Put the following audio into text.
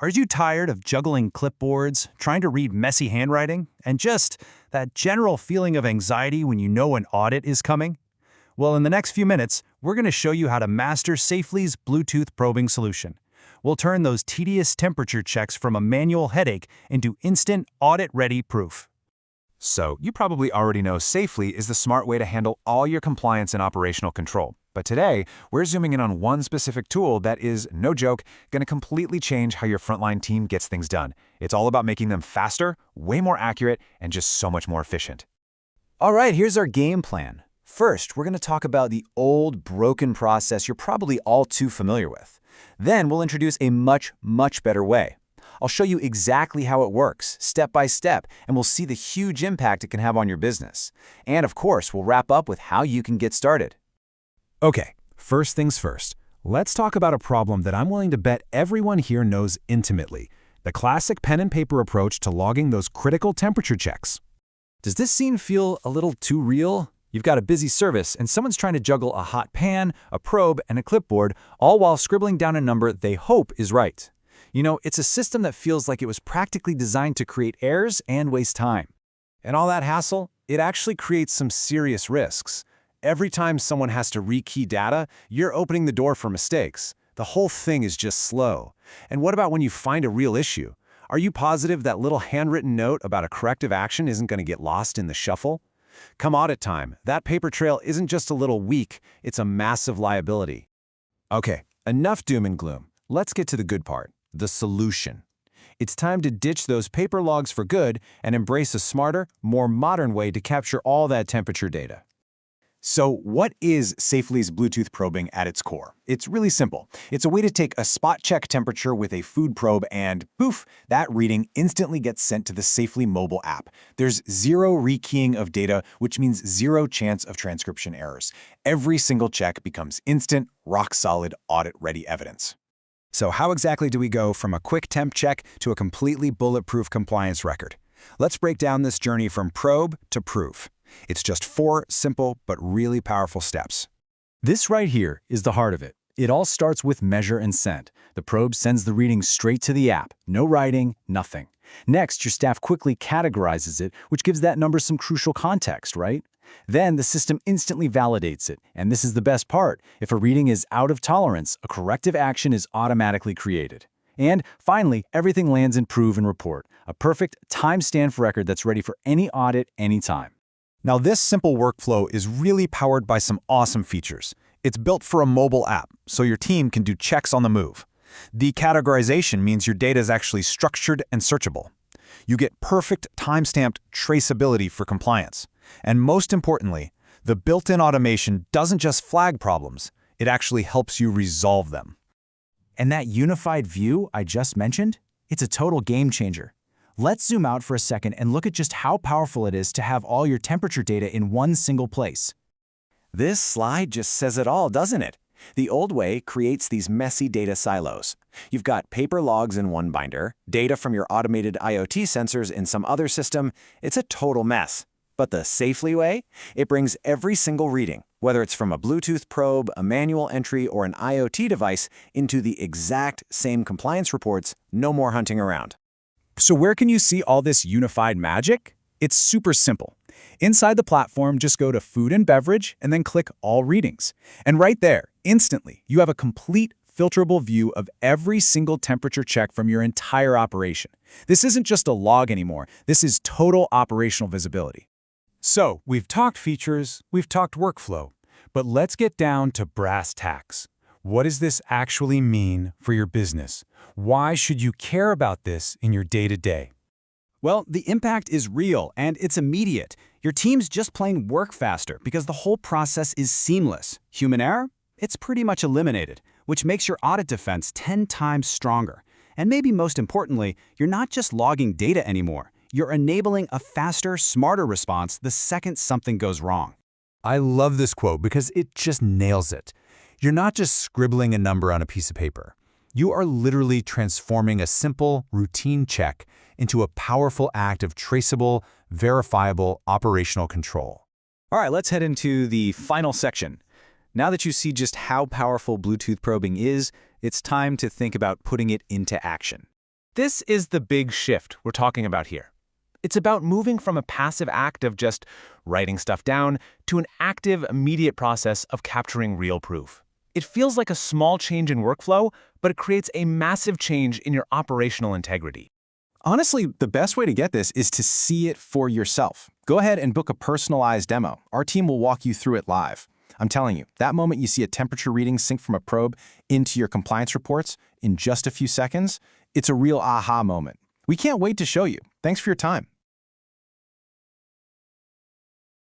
Are you tired of juggling clipboards, trying to read messy handwriting, and just that general feeling of anxiety when you know an audit is coming? Well, in the next few minutes, we're going to show you how to master Safely's Bluetooth probing solution. We'll turn those tedious temperature checks from a manual headache into instant audit-ready proof. So, you probably already know Safely is the smart way to handle all your compliance and operational control. But today, we're zooming in on one specific tool that is, no joke, going to completely change how your frontline team gets things done. It's all about making them faster, way more accurate, and just so much more efficient. All right, here's our game plan. First, we're going to talk about the old, broken process you're probably all too familiar with. Then we'll introduce a much better way. I'll show you exactly how it works, step by step, and we'll see the huge impact it can have on your business. And of course, we'll wrap up with how you can get started. Okay, first things first. Let's talk about a problem that I'm willing to bet everyone here knows intimately, the classic pen and paper approach to logging those critical temperature checks. Does this scene feel a little too real? You've got a busy service, and someone's trying to juggle a hot pan, a probe, and a clipboard, all while scribbling down a number they hope is right. You know, it's a system that feels like it was practically designed to create errors and waste time. And all that hassle, it actually creates some serious risks. Every time someone has to rekey data, you're opening the door for mistakes. The whole thing is just slow. And what about when you find a real issue? Are you positive that little handwritten note about a corrective action isn't going to get lost in the shuffle? Come audit time, that paper trail isn't just a little weak, it's a massive liability. Okay, enough doom and gloom. Let's get to the good part. The solution. It's time to ditch those paper logs for good and embrace a smarter, more modern way to capture all that temperature data. So what is Safely's Bluetooth probing at its core? It's really simple. It's a way to take a spot check temperature with a food probe and, poof, that reading instantly gets sent to the Safely mobile app. There's zero rekeying of data, which means zero chance of transcription errors. Every single check becomes instant, rock-solid, audit-ready evidence. So how exactly do we go from a quick temp check to a completely bulletproof compliance record? Let's break down this journey from probe to proof. It's just 4 simple but really powerful steps. This right here is the heart of it. It all starts with measure and send. The probe sends the reading straight to the app. No writing, nothing. Next, your staff quickly categorizes it, which gives that number some crucial context, right? Then the system instantly validates it. And this is the best part. If a reading is out of tolerance, a corrective action is automatically created. And finally, everything lands in prove and report, a perfect time-stamped record that's ready for any audit anytime. Now this simple workflow is really powered by some awesome features. It's built for a mobile app, so your team can do checks on the move. The categorization means your data is actually structured and searchable. You get perfect time-stamped traceability for compliance. And most importantly, the built-in automation doesn't just flag problems, it actually helps you resolve them. And that unified view I just mentioned, it's a total game changer. Let's zoom out for a second and look at just how powerful it is to have all your temperature data in one single place. This slide just says it all, doesn't it? The old way creates these messy data silos. You've got paper logs in one binder, data from your automated IoT sensors in some other system. It's a total mess. But the Safely way? It brings every single reading, whether it's from a Bluetooth probe, a manual entry, or an IoT device, into the exact same compliance reports, no more hunting around. So where can you see all this unified magic? It's super simple. Inside the platform, just go to Food and Beverage and then click All Readings. And right there, instantly, you have a complete filterable view of every single temperature check from your entire operation. This isn't just a log anymore. This is total operational visibility. So, we've talked features, we've talked workflow, but let's get down to brass tacks. What does this actually mean for your business? Why should you care about this in your day-to-day? Well, the impact is real and it's immediate. Your team's just plain work faster because the whole process is seamless. Human error? It's pretty much eliminated, which makes your audit defense 10 times stronger. And maybe most importantly, you're not just logging data anymore. You're enabling a faster, smarter response the second something goes wrong. I love this quote because it just nails it. You're not just scribbling a number on a piece of paper. You are literally transforming a simple, routine check into a powerful act of traceable, verifiable operational control. All right, let's head into the final section. Now that you see just how powerful Bluetooth probing is, it's time to think about putting it into action. This is the big shift we're talking about here. It's about moving from a passive act of just writing stuff down to an active, immediate process of capturing real proof. It feels like a small change in workflow, but it creates a massive change in your operational integrity. Honestly, the best way to get this is to see it for yourself. Go ahead and book a personalized demo. Our team will walk you through it live. I'm telling you, that moment you see a temperature reading sync from a probe into your compliance reports in just a few seconds, it's a real aha moment. We can't wait to show you. Thanks for your time.